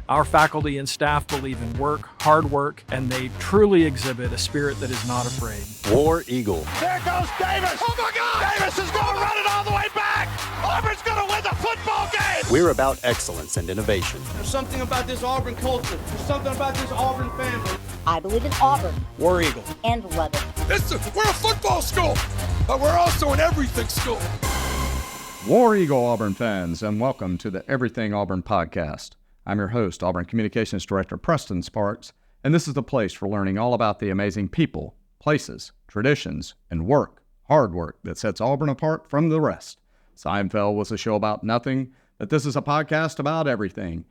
Our faculty and staff believe in work, hard work, and they truly exhibit a spirit that is not afraid. War Eagle. There goes Davis. Oh my God! Davis is going to run it all the way back. Auburn's going to win the football game. We're about excellence and innovation. There's something about this Auburn culture. There's something about this Auburn family. I believe in Auburn. War Eagle. And love it. We're a football school, but we're also an everything school. War Eagle Auburn fans, and welcome to the Everything Auburn podcast. I'm your host, Auburn Communications Director Preston Sparks, and this is the place for learning all about the amazing people, places, traditions, and hard work that sets Auburn apart from the rest. Seinfeld was a show about nothing, but this is a podcast about everything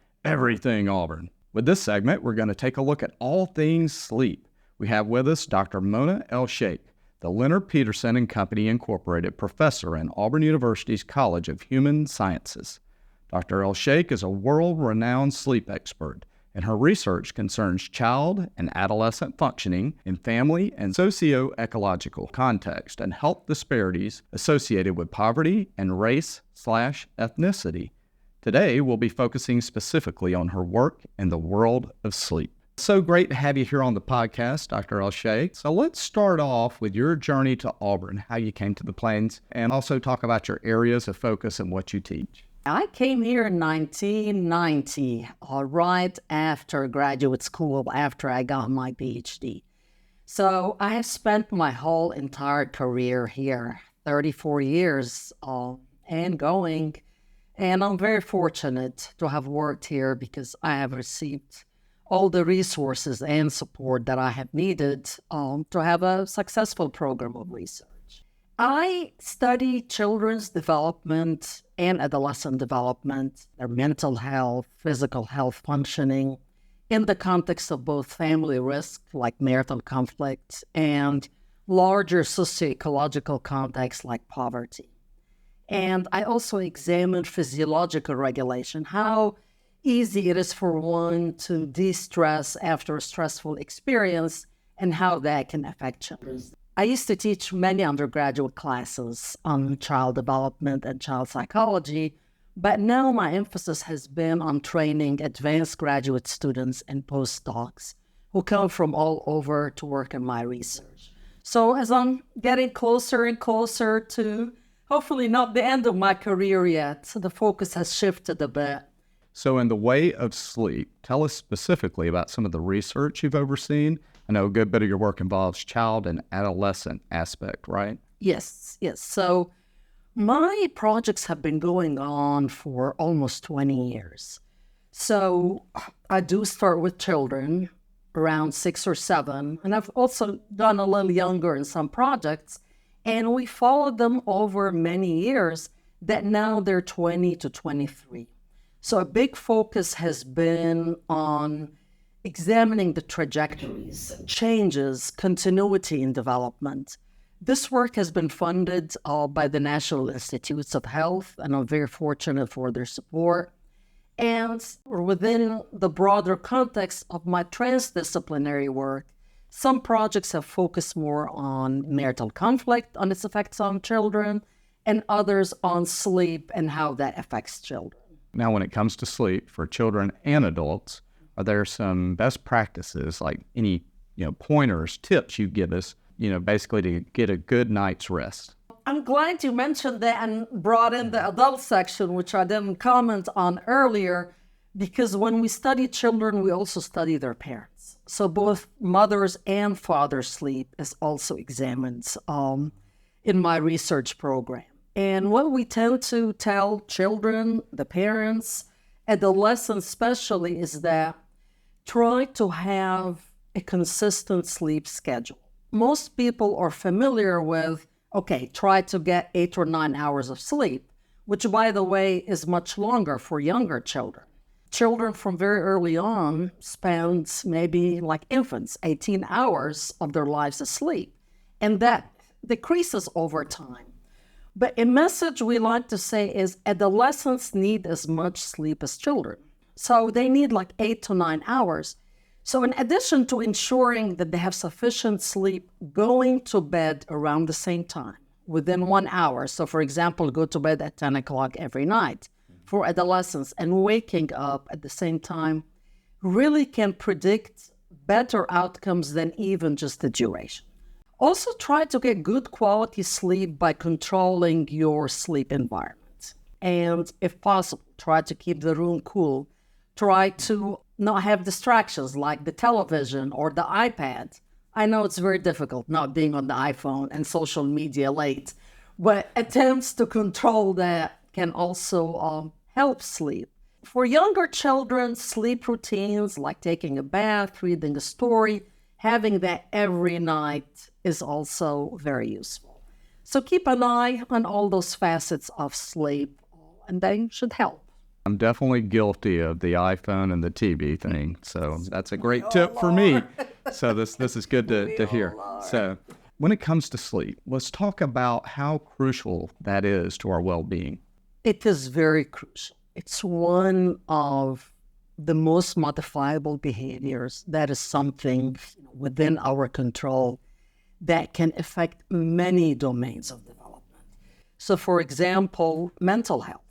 Auburn. With this segment, we're going to take a look at all things sleep. We have with us Dr. Mona El-Sheikh, the Leonard Peterson Co. Incorporated professor in Auburn University's College of Human Sciences. Dr. El-Sheikh is a world-renowned sleep expert, and her research concerns child and adolescent functioning in family and socio-ecological context and health disparities associated with poverty and race/ethnicity. Today, we'll be focusing specifically on her work in the world of sleep. So great to have you here on the podcast, Dr. El-Sheikh. So let's start off with your journey to Auburn, how you came to the Plains, and also talk about your areas of focus and what you teach. I came here in 1990, right after graduate school, after I got my PhD. So I have spent my whole entire career here, 34 years and going. And I'm very fortunate to have worked here because I have received all the resources and support that I have needed to have a successful program of research. I study children's development and adolescent development, their mental health, physical health functioning, in the context of both family risk, like marital conflict, and larger socio-ecological contexts like poverty. And I also examine physiological regulation, how easy it is for one to de-stress after a stressful experience and how that can affect children. I used to teach many undergraduate classes on child development and child psychology, but now my emphasis has been on training advanced graduate students and postdocs who come from all over to work in my research. So as I'm getting closer and closer to hopefully not the end of my career yet, the focus has shifted a bit. So in the way of sleep, tell us specifically about some of the research you've overseen. I know a good bit of your work involves child and adolescent aspect, right? Yes. So my projects have been going on for almost 20 years. So I do start with children around 6 or 7, and I've also done a little younger in some projects, and we followed them over many years that now they're 20 to 23. So a big focus has been on examining the trajectories, changes, continuity in development. This work has been funded by the National Institutes of Health, and I'm very fortunate for their support. And within the broader context of my transdisciplinary work, some projects have focused more on marital conflict, on its effects on children, and others on sleep and how that affects children. Now, when it comes to sleep for children and adults, are there some best practices, like any pointers, tips you give us, basically to get a good night's rest? I'm glad you mentioned that and brought in the adult section, which I didn't comment on earlier, because when we study children, we also study their parents. So both mothers and fathers' sleep is also examined in my research program. And what we tend to tell children, the parents, adolescents especially, is that try to have a consistent sleep schedule. Most people are familiar with, try to get 8 or 9 hours of sleep, which, by the way, is much longer for younger children. Children from very early on spend maybe like infants, 18 hours of their lives asleep, and that decreases over time. But a message we like to say is adolescents need as much sleep as children. So they need like 8 to 9 hours. So in addition to ensuring that they have sufficient sleep, going to bed around the same time, within 1 hour. So for example, go to bed at 10 o'clock every night for adolescents and waking up at the same time really can predict better outcomes than even just the duration. Also, try to get good quality sleep by controlling your sleep environment. And if possible, try to keep the room cool. Try to not have distractions like the television or the iPad. I know it's very difficult not being on the iPhone and social media late, but attempts to control that can also help sleep. For younger children, sleep routines like taking a bath, reading a story, having that every night is also very useful. So keep an eye on all those facets of sleep, and they should help. I'm definitely guilty of the iPhone and the TV thing, so that's a great tip for me. So this is good to hear. So when it comes to sleep, let's talk about how crucial that is to our well-being. It is very crucial. It's one of the most modifiable behaviors. That is something within our control that can affect many domains of development. So, for example, mental health.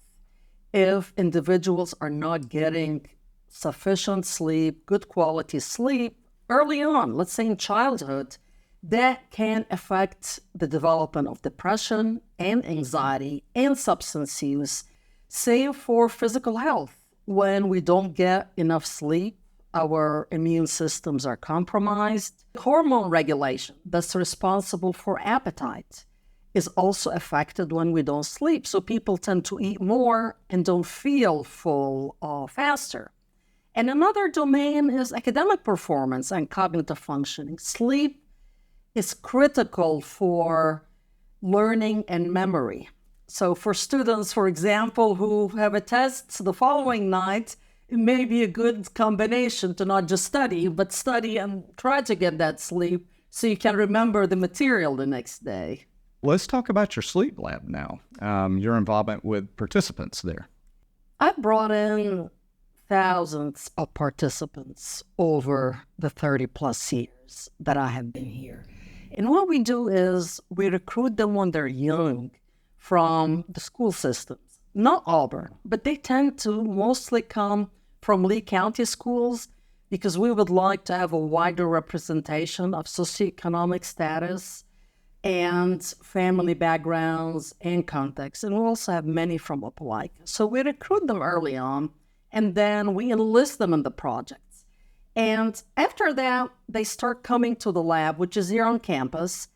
If individuals are not getting sufficient sleep, good quality sleep early on, let's say in childhood, that can affect the development of depression and anxiety and substance use. Same for physical health. When we don't get enough sleep, our immune systems are compromised. Hormone regulation that's responsible for appetite is also affected when we don't sleep. So people tend to eat more and don't feel full faster. And another domain is academic performance and cognitive functioning. Sleep is critical for learning and memory. So for students, for example, who have a test the following night, it may be a good combination to not just study, but study and try to get that sleep so you can remember the material the next day. Let's talk about your sleep lab now, your involvement with participants there. I brought in thousands of participants over the 30 plus years that I have been here. And what we do is we recruit them when they're young from the school systems, not Auburn, but they tend to mostly come from Lee County schools because we would like to have a wider representation of socioeconomic status and family backgrounds and contexts. And we also have many from Opelika. So we recruit them early on, and then we enlist them in the projects. And after that, they start coming to the lab, which is here on campus,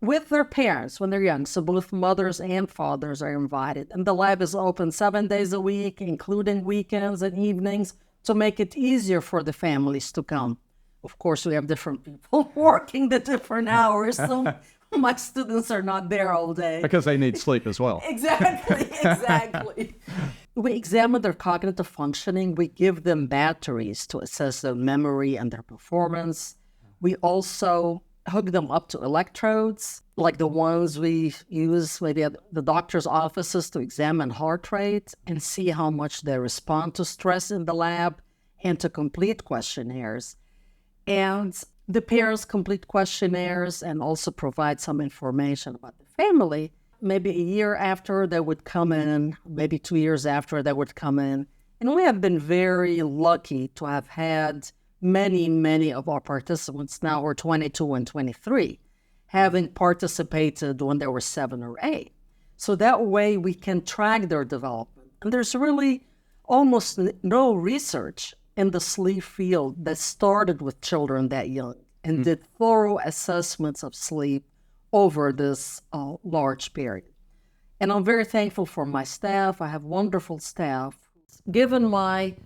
with their parents when they're young. So both mothers and fathers are invited. And the lab is open 7 days a week, including weekends and evenings, to make it easier for the families to come. Of course, we have different people working the different hours, so my students are not there all day. Because they need sleep as well. Exactly. We examine their cognitive functioning. We give them batteries to assess their memory and their performance. We also hook them up to electrodes, like the ones we use maybe at the doctor's offices to examine heart rate and see how much they respond to stress in the lab and to complete questionnaires. And the parents complete questionnaires and also provide some information about the family. Maybe a year after they would come in, maybe 2 years after they would come in. And we have been very lucky to have had many of our participants, now we're 22 and 23, having participated when they were 7 or 8. So that way we can track their development. And there's really almost no research in the sleep field that started with children that young and did thorough assessments of sleep over this large period. And I'm very thankful for my staff. I have wonderful staff. Given my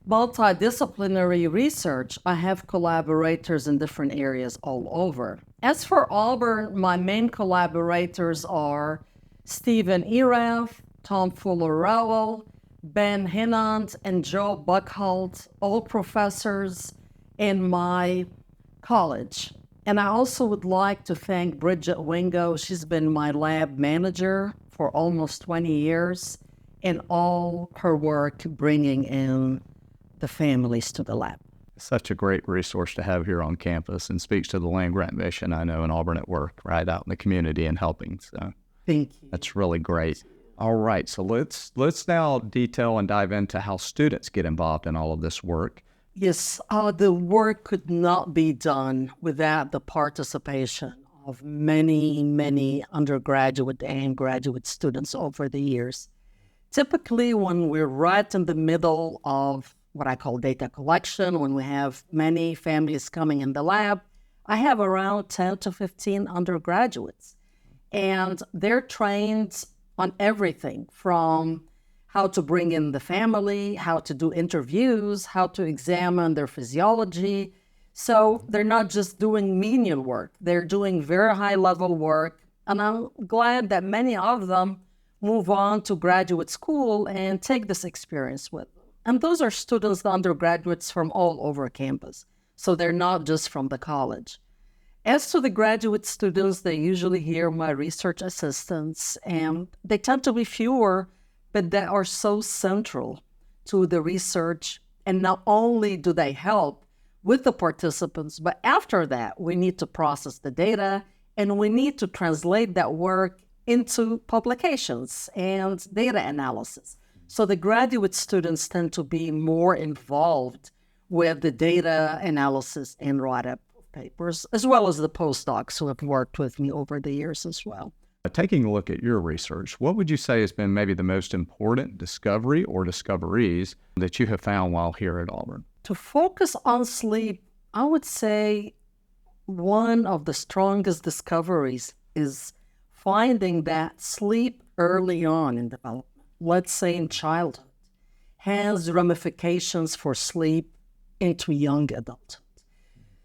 multidisciplinary research, I have collaborators in different areas all over. As for Auburn, my main collaborators are Stephen Erath, Tom Fuller-Rowell, Ben Hinand, and Joe Buckholt, all professors in my college. And I also would like to thank Bridget Wingo. She's been my lab manager for almost 20 years, and all her work bringing in the families to the lab. Such a great resource to have here on campus and speaks to the land grant mission I know in Auburn at work, right out in the community and helping. So thank you. That's really great. All right, so let's now detail and dive into how students get involved in all of this work. Yes, the work could not be done without the participation of many, many undergraduate and graduate students over the years. Typically, when we're right in the middle of what I call data collection, when we have many families coming in the lab, I have around 10 to 15 undergraduates, and they're trained on everything from how to bring in the family, how to do interviews, how to examine their physiology. So they're not just doing menial work, they're doing very high-level work. And I'm glad that many of them move on to graduate school and take this experience with them. And those are students, the undergraduates from all over campus. So they're not just from the college. As to the graduate students, they usually hear my research assistants, and they tend to be fewer, but they are so central to the research. And not only do they help with the participants, but after that, we need to process the data and we need to translate that work into publications and data analysis. So the graduate students tend to be more involved with the data analysis and write-up papers, as well as the postdocs who have worked with me over the years as well. Taking a look at your research, what would you say has been maybe the most important discovery or discoveries that you have found while here at Auburn? To focus on sleep, I would say one of the strongest discoveries is finding that sleep early on in development, let's say in childhood, has ramifications for sleep into young adulthood.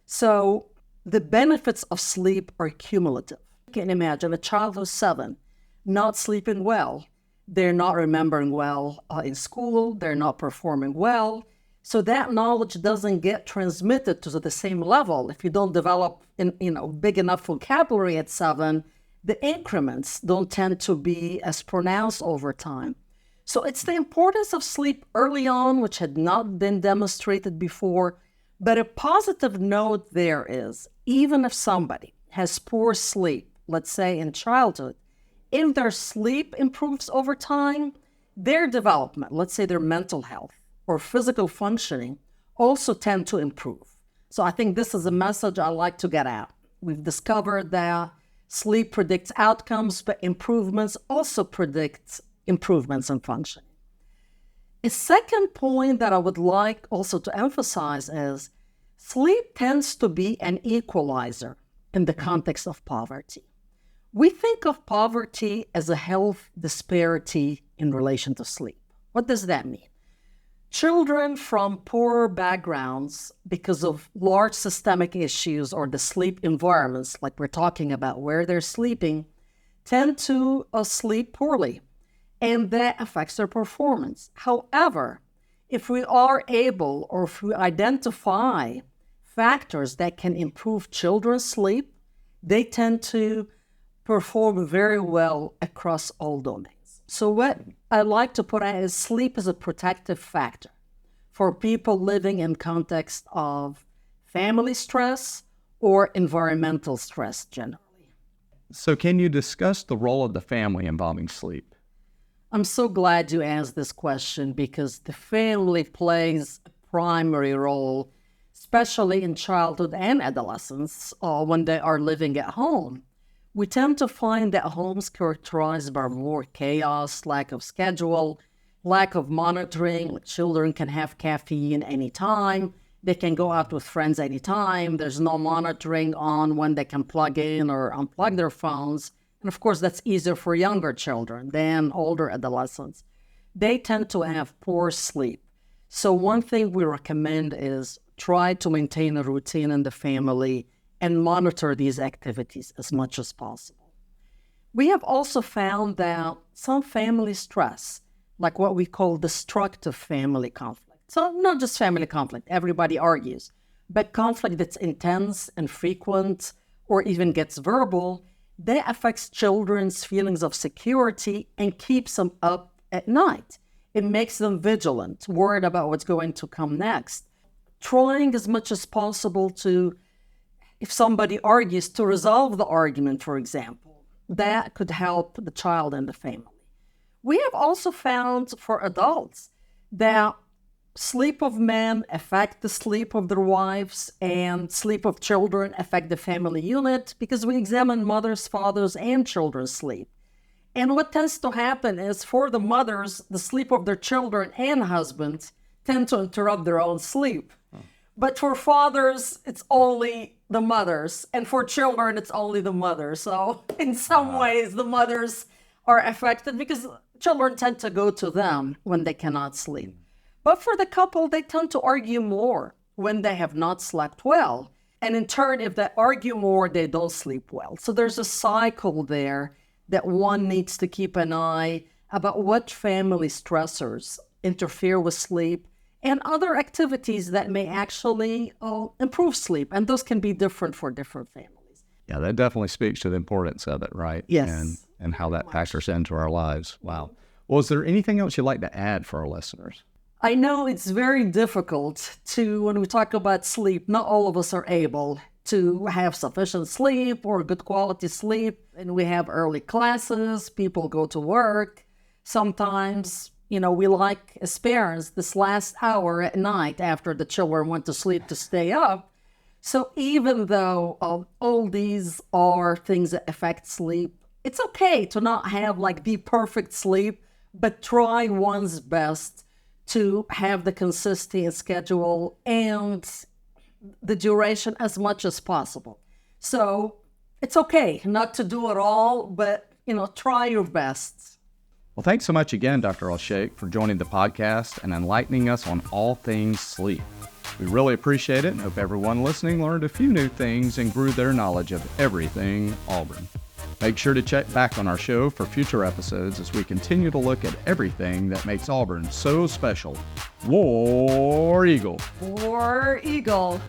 So the benefits of sleep are cumulative. You can imagine a child who's 7, not sleeping well. They're not remembering well in school. They're not performing well. So that knowledge doesn't get transmitted to the same level. If you don't develop big enough vocabulary at 7, the increments don't tend to be as pronounced over time. So it's the importance of sleep early on, which had not been demonstrated before. But a positive note there is, even if somebody has poor sleep, let's say in childhood, if their sleep improves over time, their development, let's say their mental health or physical functioning, also tend to improve. So I think this is a message I like to get out. We've discovered that sleep predicts outcomes, but improvements also predict improvements in functioning. A second point that I would like also to emphasize is sleep tends to be an equalizer in the context of poverty. We think of poverty as a health disparity in relation to sleep. What does that mean? Children from poor backgrounds, because of large systemic issues or the sleep environments like we're talking about where they're sleeping, tend to sleep poorly, and that affects their performance. However, if we are able or if we identify factors that can improve children's sleep, they tend to perform very well across all domains. So what I like to put out is sleep is a protective factor for people living in context of family stress or environmental stress generally. So can you discuss the role of the family involving sleep? I'm so glad you asked this question because the family plays a primary role, especially in childhood and adolescence, when they are living at home. We tend to find that homes characterized by more chaos, lack of schedule, lack of monitoring. Children can have caffeine anytime. They can go out with friends anytime. There's no monitoring on when they can plug in or unplug their phones. And of course, that's easier for younger children than older adolescents. They tend to have poor sleep. So one thing we recommend is try to maintain a routine in the family and monitor these activities as much as possible. We have also found that some family stress, like what we call destructive family conflict. So not just family conflict, everybody argues, but conflict that's intense and frequent or even gets verbal, that affects children's feelings of security and keeps them up at night. It makes them vigilant, worried about what's going to come next. Trying as much as possible to, if somebody argues, to resolve the argument, for example, that could help the child and the family. We have also found for adults that sleep of men affect the sleep of their wives, and sleep of children affect the family unit, because we examine mothers, fathers, and children's sleep. And what tends to happen is, for the mothers, the sleep of their children and husbands tend to interrupt their own sleep. But for fathers, it's only the mothers, and for children, it's only the mothers. So in some ways, the mothers are affected because children tend to go to them when they cannot sleep. But for the couple, they tend to argue more when they have not slept well. And in turn, if they argue more, they don't sleep well. So there's a cycle there that one needs to keep an eye about what family stressors interfere with sleep and other activities that may actually improve sleep. And those can be different for different families. Yeah, that definitely speaks to the importance of it, right? Yes. And how that factors into our lives. Wow. Well, is there anything else you'd like to add for our listeners? I know it's very difficult when we talk about sleep, not all of us are able to have sufficient sleep or good quality sleep. And we have early classes, people go to work. Sometimes, we like, as parents, this last hour at night after the children went to sleep to stay up. So even though all these are things that affect sleep, it's okay to not have the perfect sleep, but try one's best to have the consistency and schedule and the duration as much as possible. So it's okay not to do it all, but, try your best. Well, thanks so much again, Dr. El-Sheikh, for joining the podcast and enlightening us on all things sleep. We really appreciate it and hope everyone listening learned a few new things and grew their knowledge of everything Auburn. Make sure to check back on our show for future episodes as we continue to look at everything that makes Auburn so special. War Eagle! War Eagle!